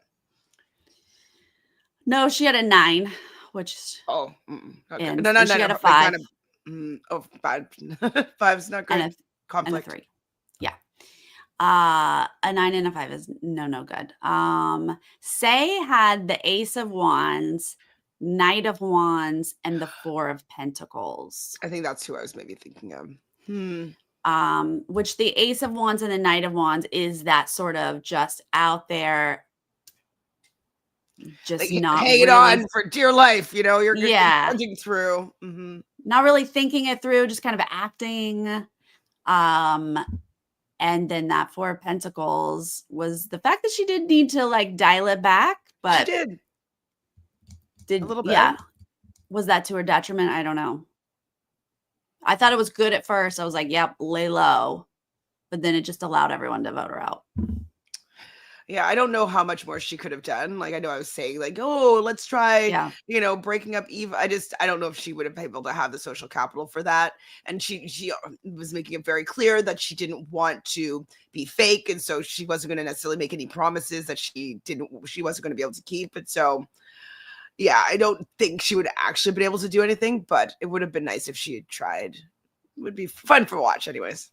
No, she had a 9, which okay. and No, she got a like 5 bad. 5's not great. and a Conflict. 3. Yeah. A 9 and a 5 is no good. Say had the Ace of Wands, Knight of Wands, and the 4 of Pentacles. I think that's who I was maybe thinking of. Which the Ace of Wands and the Knight of Wands is that sort of just out there, just like, not hang it really, on for dear life, you're yeah, punching through. not really thinking it through, just kind of acting. And then that 4 of Pentacles was the fact that she did need to like dial it back, She but did a little bit. Yeah, was that to her detriment? I don't know. I thought it was good at first. I was like, yep, lay low. But then it just allowed everyone to vote her out. Yeah, I don't know how much more she could have done. Like, I know I was saying, like, oh, let's try, Yeah. breaking up Eve. I don't know if she would have been able to have the social capital for that. And she was making it very clear that she didn't want to be fake, and so she wasn't going to necessarily make any promises that she wasn't going to be able to keep. And so, yeah, I don't think she would actually been able to do anything, but it would have been nice if she had tried. It would be fun for watch, anyways.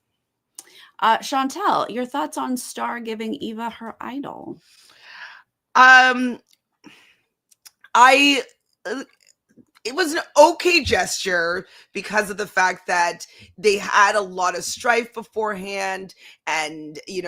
Chantele, your thoughts on Star giving Eva her idol? I it was an okay gesture because of the fact that they had a lot of strife beforehand, and it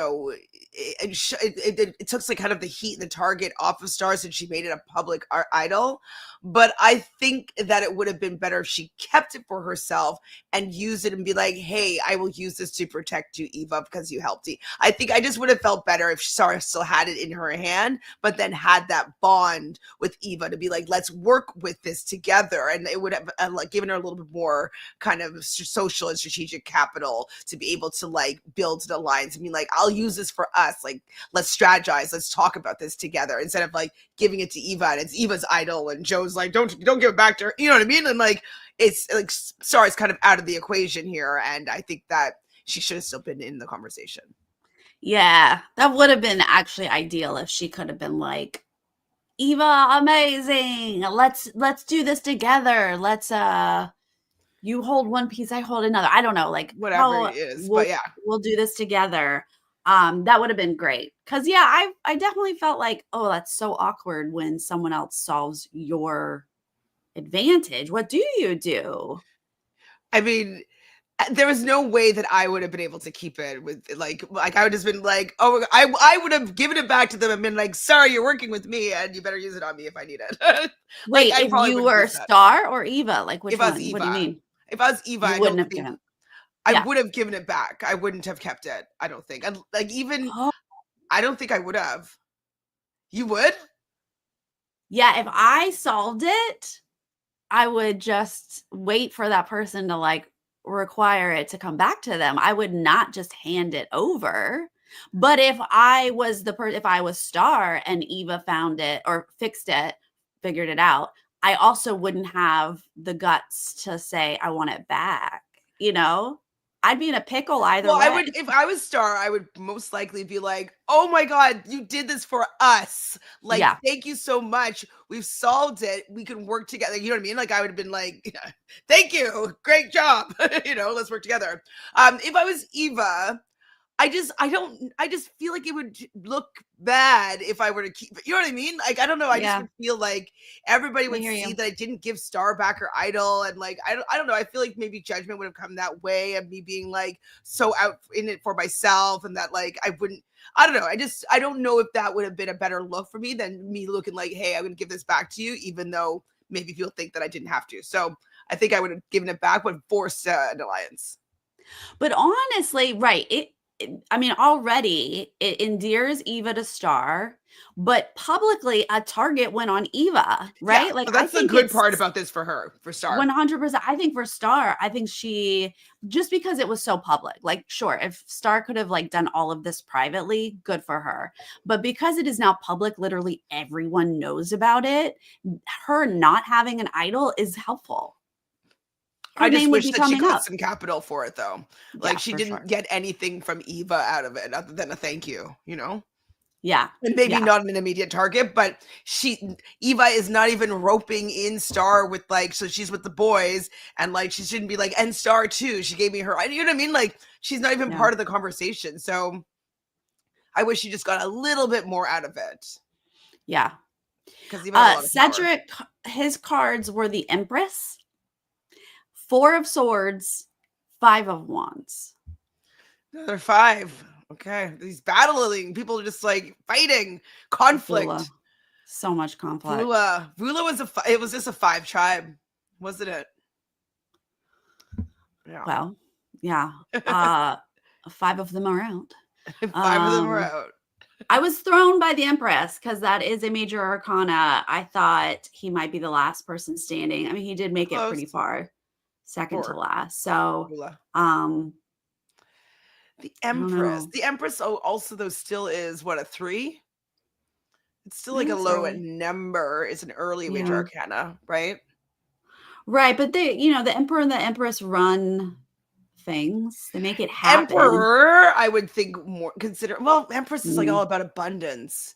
took like kind of the heat and the target off of Stars, and she made it a public idol. But I think that it would have been better if she kept it for herself and used it and be like, hey, I will use this to protect you, Eva, because you helped me. I think I just would have felt better if Sarah still had it in her hand, but then had that bond with Eva to be like, let's work with this together. And it would have like given her a little bit more kind of social and strategic capital to be able to like build an alliance and be like, I'll use this for us. Like, let's strategize. Let's talk about this together, instead of like giving it to Eva and it's Eva's idol and Joe's like, don't give it back to her. You know what I mean? And like, it's like Star's kind of out of the equation here. And I think that she should have still been in the conversation. Yeah, that would have been actually ideal if she could have been like, Eva, amazing. Let's do this together. Let's you hold one piece, I hold another. I don't know, like whatever it is, but yeah, we'll do this together. That would have been great. Cause yeah, I definitely felt like, oh, that's so awkward when someone else solves your advantage. What do you do? I mean, there was no way that I would have been able to keep it with like I would have been like, oh, I would have given it back to them and been like, sorry, you're working with me and you better use it on me if I need it. Wait, if you were Star or Eva, like which one? Eva, what do you mean? If I was Eva, I wouldn't have given. I would have given it back. I wouldn't have kept it. I don't think. And like even I don't think I would have. You would? Yeah, if I solved it, I would just wait for that person to like require it to come back to them. I would not just hand it over. But if I was if I was Star and Eva found it or fixed it, figured it out, I also wouldn't have the guts to say I want it back. I'd be in a pickle either way. I would, if I was Star, I would most likely be like, oh my God, you did this for us. Like, thank you so much. We've solved it. We can work together. You know what I mean? Like, I would have been like, thank you. Great job. Let's work together. If I was Eva, I just feel like it would look bad if I were to keep it. You know what I mean? Like, I don't know. I just Yeah, would feel like everybody I would hear see you. that I didn't give Star back her idol. And like, I don't know. I feel like maybe judgment would have come that way of me being like so out in it for myself, and that like I wouldn't, I don't know. I don't know if that would have been a better look for me than me looking like, hey, I'm going to give this back to you, even though maybe people think that I didn't have to. So I think I would have given it back, but forced an alliance. But honestly, right, I mean, already it endears Eva to Star, but publicly a target went on Eva, Yeah. right? Like, So I that's the think good it's part about this for her, for Star. 100%. I think for Star, I think she, just because it was so public, like, sure, if Star could have like done all of this privately, good for her. But because it is now public, literally everyone knows about it, her not having an idol is helpful. Her I just name would wish be that she coming got up. some capital for it, though. Like, Yeah, she for didn't sure. get anything from Eva out of it other than a thank you, you know? Yeah. And maybe Yeah. not an immediate target, but Eva is not even roping in Star with like, so she's with the boys, and like she shouldn't be like, and Star too. She gave me her, you know what I mean? Like, she's not even Yeah. part of the conversation. So I wish she just got a little bit more out of it, Yeah. because Eva has a lot of power. Cedric, his cards were the Empress, 4 of Swords, 5 of Wands. Another 5. Okay. These battling people are just like fighting, conflict. Vula. So much conflict. Vula was it was just a 5 tribe, wasn't it? Yeah. Well, yeah. 5 of them are out. 5 of them were out. I was thrown by the Empress because that is a major arcana. I thought he might be the last person standing. I mean, he did make it pretty Close. far, second to 4. last. So, Vula. The Empress. The Empress also though still is what, a 3? It's still like a It's low early. number. It's an early major Yeah. arcana, right? Right, but they, the Emperor and the Empress run things. They make it happen. Emperor, I would think more consider. Well, Empress is like Mm. all about abundance.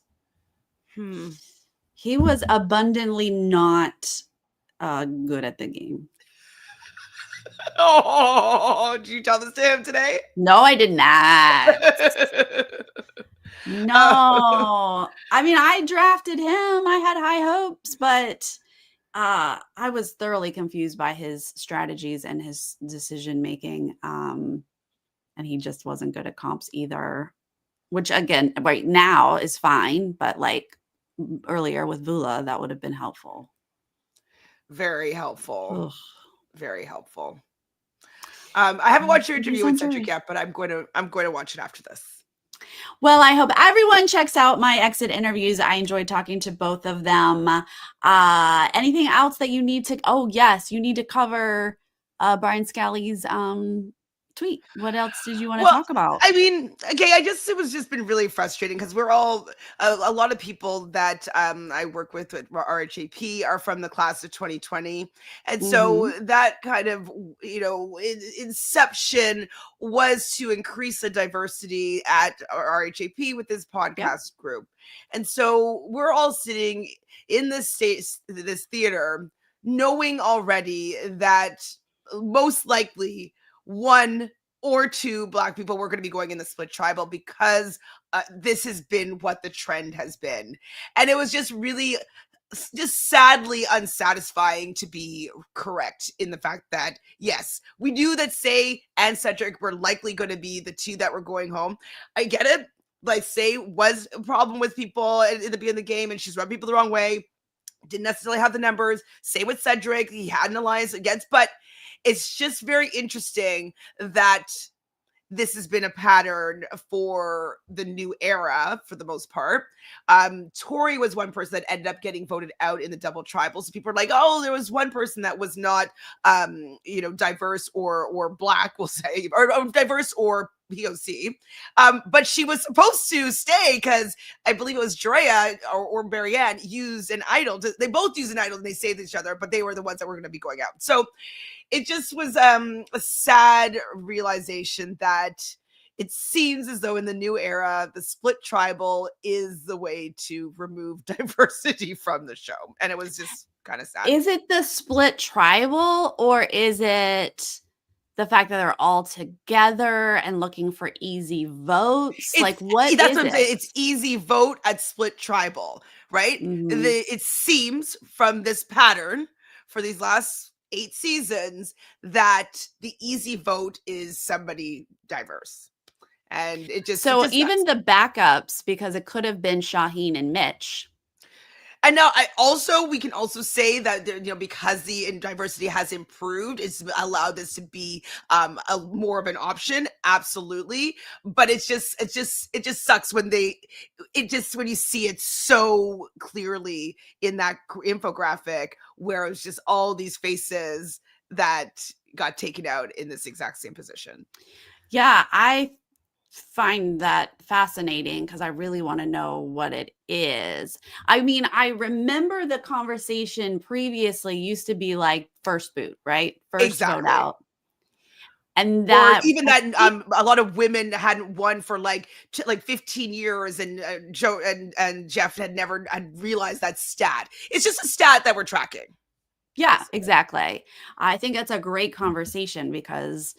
He was abundantly not good at the game. Oh, did you tell this to him today? No, I did not. No. I mean, I drafted him. I had high hopes, but I was thoroughly confused by his strategies and his decision making. And he just wasn't good at comps either, which again, right now is fine, but like earlier with Vula, that would have been helpful. Very helpful. Ugh. Very helpful. I haven't watched your interview with Cedric yet, but I'm going to watch it after this. Well, I hope everyone checks out my exit interviews. I enjoyed talking to both of them. Anything else that you need to? Oh, yes, you need to cover Brian Scally's tweet. What else did you want to talk about? I mean, okay, it was just been really frustrating because we're all a lot of people that I work with RHAP are from the class of 2020, and so that kind of inception was to increase the diversity at RHAP with this podcast group, and so we're all sitting in this theater, knowing already that most likely 1 or 2 Black people were going to be going in the split tribal because this has been what the trend has been. And it was just really, just sadly unsatisfying to be correct in the fact that, yes, we knew that Say and Cedric were likely going to be the 2 that were going home. I get it. Like, Say was a problem with people at the beginning of the game, and she's rubbing people the wrong way. Didn't necessarily have the numbers. Say with Cedric, he had an alliance against, but it's just very interesting that this has been a pattern for the new era for the most part. Tori was one person that ended up getting voted out in the double tribal. So people are like, oh, there was one person that was not, diverse or Black, we'll say, or diverse or POC. But she was supposed to stay because I believe it was Drea or Marianne used an idol. They both used an idol and they saved each other, but they were the ones that were going to be going out. So it just was a sad realization that it seems as though in the new era, the split tribal is the way to remove diversity from the show. And it was just kind of sad. Is it the split tribal or is it the fact that they're all together and looking for easy votes? Like, what That's is what I'm it? saying. It's easy vote at split tribal, right? Mhm. It seems from this pattern for these last 8 seasons that the easy vote is somebody diverse, and it So just even sucks. the backups, because it could have been Shaheen and Mitch. And now we can also say that because the diversity has improved, it's allowed this to be a more of an option, absolutely. But it just sucks when when you see it so clearly in that infographic where it's just all these faces that got taken out in this exact same position. Yeah, I find that fascinating because I really want to know what it is. I mean, I remember the conversation previously used to be like first boot, right? First vote Exactly. out. And Or that even I that, think, a lot of women hadn't won for, like 15 years, and, Joe and Jeff had realized that stat. It's just a stat that we're tracking, yeah, basically. exactly. I think that's a great conversation because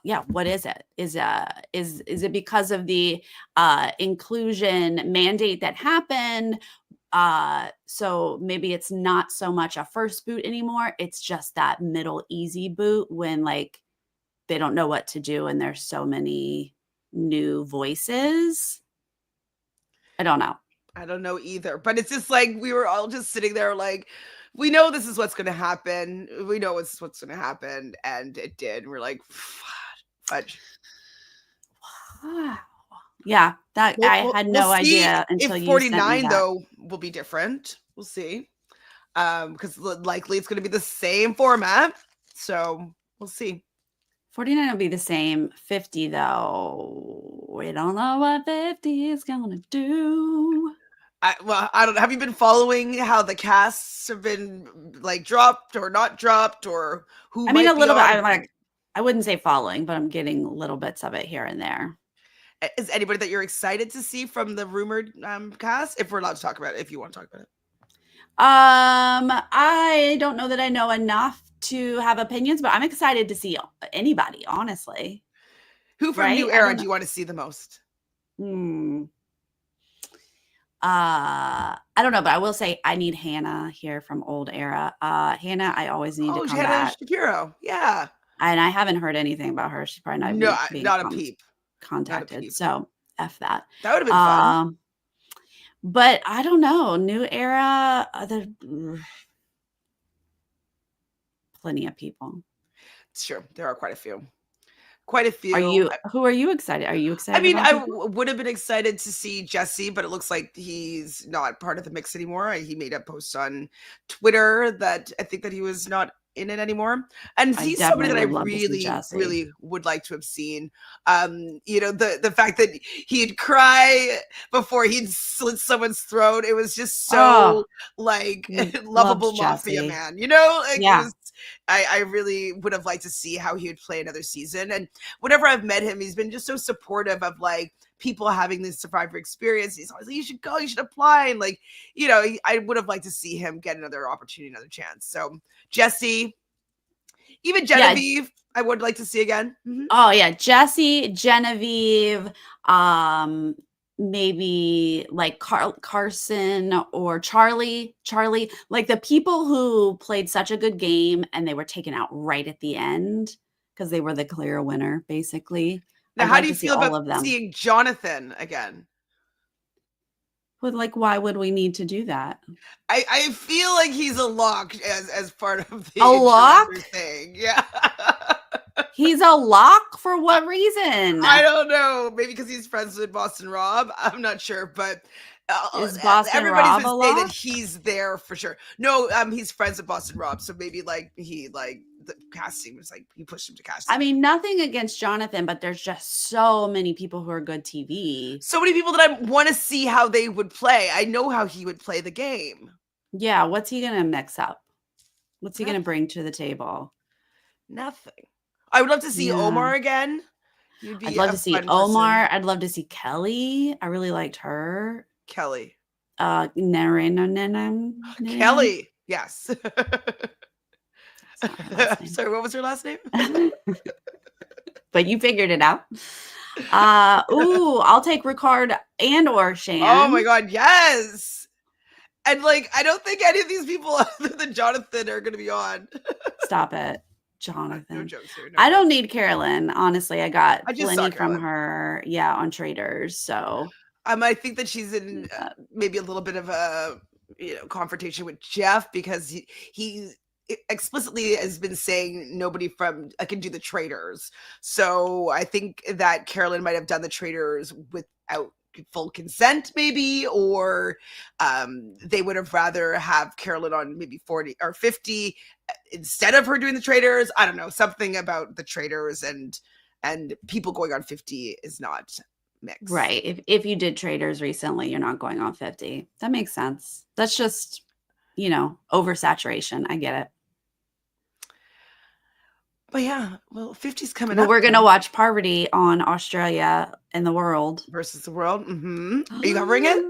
yeah, what is it? Is it because of the inclusion mandate that happened? So maybe it's not so much a first boot anymore. It's just that middle easy boot when like they don't know what to do and there's so many new voices. I don't know. I don't know either, but it's just like we were all just sitting there like, "We know this is what's gonna happen. We know what's gonna happen," and it did. We're like, "Fudge." Wow. Yeah, that We'll I we'll had we'll no see idea if until you sent me 49, that. though, will be different. We'll see. Because likely it's gonna be the same format, so we'll see. 49 will be the same. 50 though. We don't know what 50 is gonna do. I don't know. Have you been following how the casts have been like dropped or not dropped, or who I mean, a might be little bit. on? I'm like, I wouldn't say following, but I'm getting little bits of it here and there. Is anybody that you're excited to see from the rumored cast? If we're allowed to talk about it, if you want to talk about it. I don't know that I know enough to have opinions, but I'm excited to see anybody, honestly. Who from Right? New I Era don't do know. you want to see the most? Hmm. I don't know, but I will say I need Hannah here from Old Era. Hannah, I always need to Oh, come Shanna back. Shapiro. Yeah. And I haven't heard anything about her. She's probably not No, even being not a peep. Not a contacted. peep. So F that. That would have been fun. Um, but I don't know. New Era, plenty of people. Sure, there are quite a few. Quite a Are few. you who are you excited? Are you I excited mean, about people? would have been excited to see Jesse, but it looks like he's not part of the mix anymore. He made a post on Twitter that I think that he was not in it anymore. And I he's somebody definitely that I would love to see really, Jesse. really would like to have seen. The fact that he'd cry before he'd slit someone's throat, it was just so Oh, like loved lovable mafia Jesse. man, like it Yeah. was. I really would have liked to see how he would play another season. And whenever I've met him, he's been just so supportive of like people having this survivor experience. He's always like, you should go, you should apply. And like, I would have liked to see him get another opportunity, another chance. So Jesse, even Yeah. Genevieve, I would like to see again. Oh yeah. Jesse, Genevieve, um, maybe like Carson or Charlie, like the people who played such a good game and they were taken out right at the end because they were the clear winner, basically. Now, I'd how do like you to see feel all about of them. seeing Jonathan again? But like, why would we need to do that? I feel like he's a lock as part of A the survivor lock? thing. Yeah. He's a lock for what reason? I don't know. Maybe because he's friends with Boston Rob. I'm not sure, but Is Boston everybody's Rob been a saying that lock? he's there for sure. No, he's friends with Boston Rob, so maybe like he like the casting was like he pushed him to I casting. mean, nothing against Jonathan, but there's just so many people who are good TV. So many people that I want to see how they would play. I know how he would play the game. Yeah, what's he gonna mix up? What's he gonna Nothing. bring to the table? Nothing. I would love to see Yeah. Omar again. He would I'd be love a to see fun person. Omar. I'd love to see Kelly. I really liked her. Kelly. Narenanenam. Kelly. Yes. It's not her last name. Sorry, what was her last name? But you figured it out. Ooh, I'll take Ricard and or Oh Shan. my god, yes! And, like, I don't think any of these people other than Jonathan are gonna be on. Stop it, No Jonathan. jokes here, no I don't jokes. need Carolyn. Honestly, I got I just saw plenty from Carolyn. her, yeah, on Traders. So I think that she's in, uh, maybe a little bit of a, confrontation with Jeff because he explicitly has been saying nobody from I can do the traders. So I think that Carolyn might have done the traders without full consent, maybe, or they would have rather have Carolyn on maybe 40 or 50 instead of her doing the traders. I don't know, something about the traders and people going on 50 is not mix. right. If you did Traders recently, you're not going on 50. That makes sense. That's just, oversaturation. I get it. But yeah, well, 50's coming But up we're gonna then watch Parvati on Australia and the World. versus the world. Are you covering it?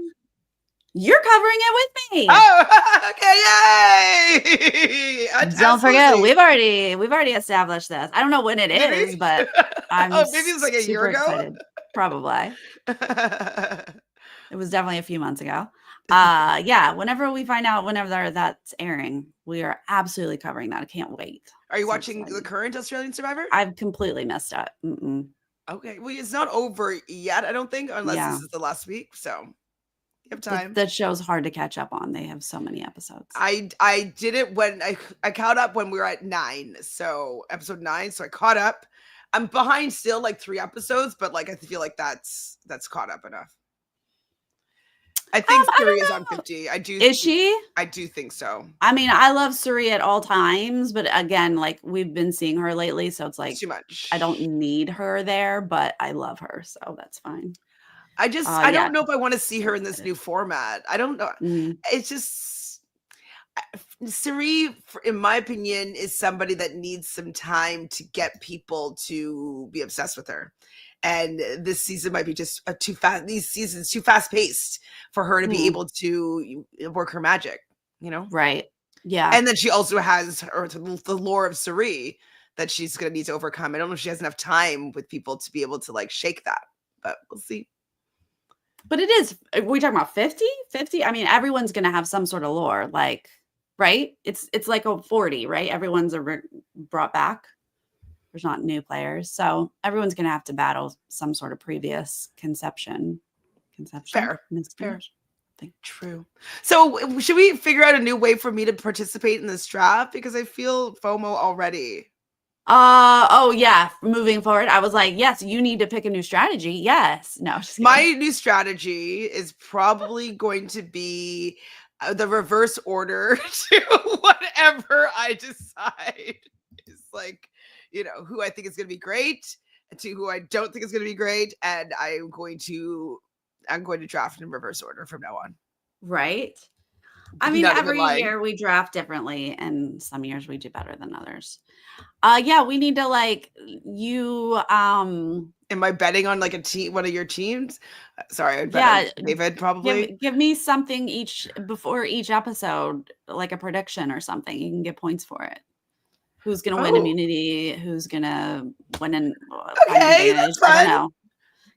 You're covering it with me. Oh, okay, yay! Don't forget, Absolutely. we've already established this. I don't know when it Maybe? is, but I'm Oh, maybe it's like a year super ago? excited. Probably. It was definitely a few months ago. Yeah, whenever we find out whenever that's airing, we are absolutely covering that. I can't wait. Are you So watching the excited. current Australian Survivor? I've completely missed it. Mm-mm. Okay, well, it's not over yet, I don't think, unless Yeah. this is the last week, so you have time. That show's hard to catch up on. They have so many episodes. I did it when I caught up when we were at 9, so episode 9, so I caught up. I'm behind still, like 3 episodes, but, like, I feel like that's caught up enough. I think I Suri don't is on know. 50. Is she? I do think so. I mean, I love Suri at all times, but again, like we've been seeing her lately, so it's It's like too much. I don't need her there, but I love her, so that's fine. I Yeah, don't know if I wanna see her in this new format. I don't know. mhm, It's just Suri, in my opinion, is somebody that needs some time to get people to be obsessed with her. And this season might be just too fast. These seasons too fast paced for her to be mhm, able to work her magic, right. Yeah. And then she also has the lore of Suri that she's going to need to overcome. I don't know if she has enough time with people to be able to like shake that, but we'll see. But it is, are we talking about 50? 50? I mean, everyone's gonna have some sort of lore, like, right? It's like a 40, right? Everyone's brought back. There's not new players, so everyone's gonna have to battle some sort of previous conception, Fair, fair. misconception. True. So should we figure out a new way for me to participate in this draft? Because I feel FOMO already. Oh yeah. Moving forward, I was like, yes, you need to pick a new strategy. Yes. No, just kidding. My new strategy is probably going to be the reverse order to whatever I decide is like, who I think is going to be great to who I don't think is going to be great. And I'm going to draft in reverse order from now on. Right. I mean, Not even every lying. year we draft differently, and some years we do better than others. Yeah, we need to like you. Am I betting on like a team, one of your teams? Sorry, I'd bet Yeah, on David probably. give me something before each episode, like a prediction or something. You can get points for it. Who's gonna win Oh, immunity? Who's gonna win in okay, that's I don't fun. know.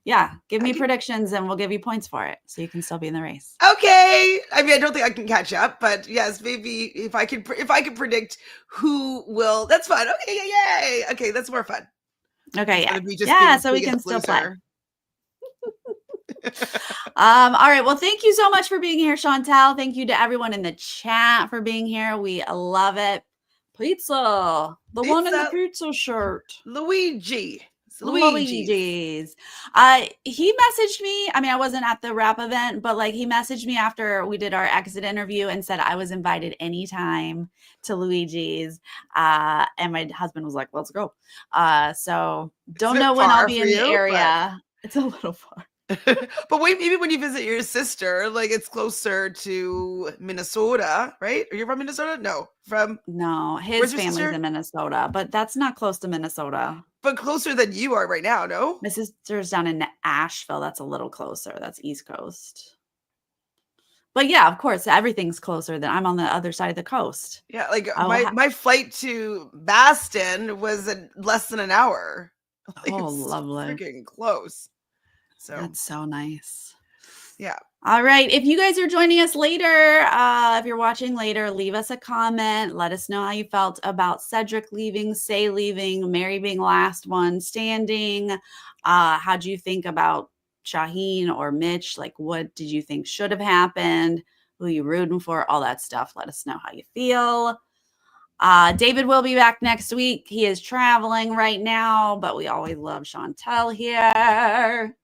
Yeah, give I me can- predictions and we'll give you points for it, so you can still be in the race. Okay. I mean, I don't think I can catch up, but yes, maybe if I could predict who will, that's fun. Okay, yay. Okay, that's more fun. Okay, Instead yeah, of me just being yeah, the so we can biggest still play. loser. All right. Well, thank you so much for being here, Chantele. Thank you to everyone in the chat for being here. We love it. Pizza, the one in the Pizza. pizza shirt. Luigi. It's Luigi's. Luigi's. He messaged me. I mean, I wasn't at the rap event, but like he messaged me after we did our exit interview and said I was invited anytime to Luigi's. And my husband was like, let's go. So don't know when I'll be in the area. It's a little far. But wait, maybe when you visit your sister, like it's closer to Minnesota, right? Are you from Minnesota? No, his Where's your family's sister? in Minnesota, but that's not close to Minnesota. But closer than you are right now, no? My sister's down in Asheville. That's a little closer. That's East Coast. But yeah, of course, everything's closer than I'm on the other side of the coast. Yeah, like I will my flight to Baston was in less than an hour. Like oh, it's lovely. freaking close. So That's so nice. yeah. All right. If you guys are joining us later, if you're watching later, leave us a comment. Let us know how you felt about Cedric leaving, Say leaving, Mary being last one standing. How do you think about Shaheen or Mitch? Like, what did you think should have happened? Who you rooting for? All that stuff. Let us know how you feel. David will be back next week. He is traveling right now, but we always love Chantele here.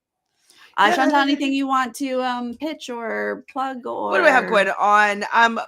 Chantele, anything you want to pitch or plug What do I have or going on?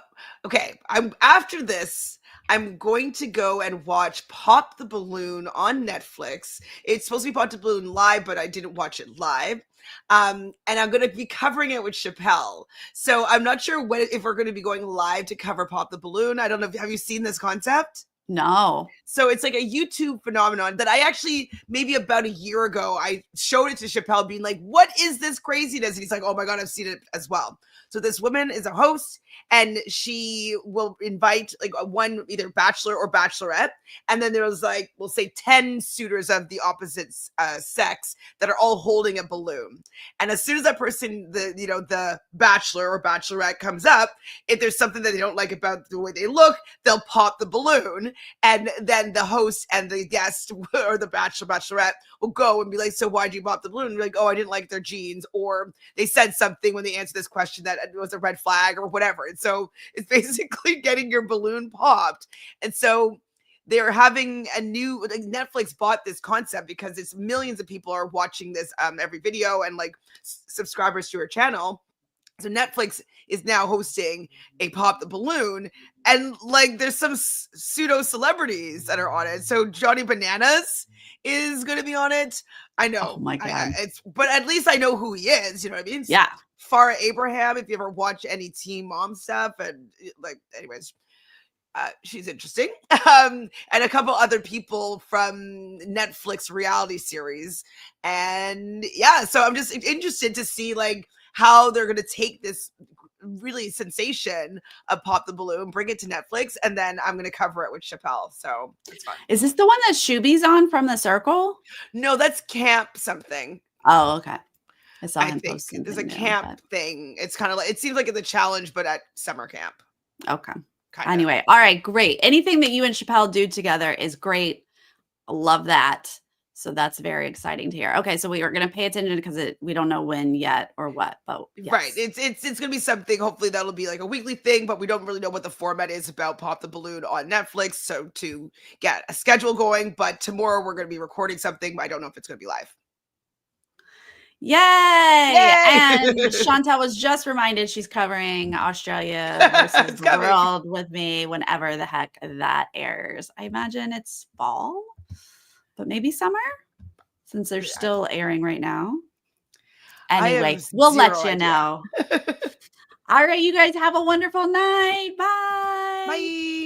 Okay. I'm after this. I'm going to go and watch Pop the Balloon on Netflix. It's supposed to be Pop the Balloon live, but I didn't watch it live. And I'm going to be covering it with Chappelle. So I'm not sure if we're going to be going live to cover Pop the Balloon. I don't know. Have you seen this concept? no? So it's like a YouTube phenomenon that I actually, maybe about a year ago, I showed it to Chappelle being like, what is this craziness? And he's like, oh my God, I've seen it as well. So this woman is a host and she will invite like one either bachelor or bachelorette. And then there's like, we'll say 10 suitors of the opposite sex that are all holding a balloon. And as soon as that person, the bachelor or bachelorette comes up, if there's something that they don't like about the way they look, they'll pop the balloon. And then the host and the guest or the bachelorette will go and be like, so why'd you pop the balloon? And be like, oh, I didn't like their jeans. Or they said something when they answered this question that was a red flag or whatever. And so it's basically getting your balloon popped. And so they're having a new, like Netflix bought this concept because it's millions of people are watching this every video and like subscribers to her channel. So Netflix is now hosting a Pop the Balloon, and like there's some pseudo celebrities that are on it. So Johnny Bananas is going to be on it. I know. Oh my God. But at least I know who he is. You know what I mean? Yeah. Farrah Abraham. If you ever watch any Teen Mom stuff, and like, anyways. She's interesting. And a couple other people from Netflix reality series. And yeah, so I'm just interested to see like how they're going to take this really sensation of Pop the Balloon, bring it to Netflix, and then I'm going to cover it with Chappelle. So it's fun. Is this the one that Shuby's on from The Circle? No, that's camp something. Oh, okay. I saw I him think post something there's a new, camp thing. It's kind of like, it seems like it's a challenge, but at summer camp. Okay. Kinda. Anyway, all right, great. Anything that you and Chappelle do together is great. I love that. So that's very exciting to hear. Okay, so we are going to pay attention because we don't know when yet or what, but yes. Right. It's going to be something. Hopefully that'll be like a weekly thing, but we don't really know what the format is about Pop the Balloon on Netflix. So to get a schedule going, but tomorrow we're going to be recording something, but I don't know if it's going to be live. Yay! And Chantele was just reminded she's covering Australia versus the world with me whenever the heck that airs. I imagine it's fall, but maybe summer since they're still airing right now. Anyway, we'll let you know. All right, you guys have a wonderful night. Bye. Bye.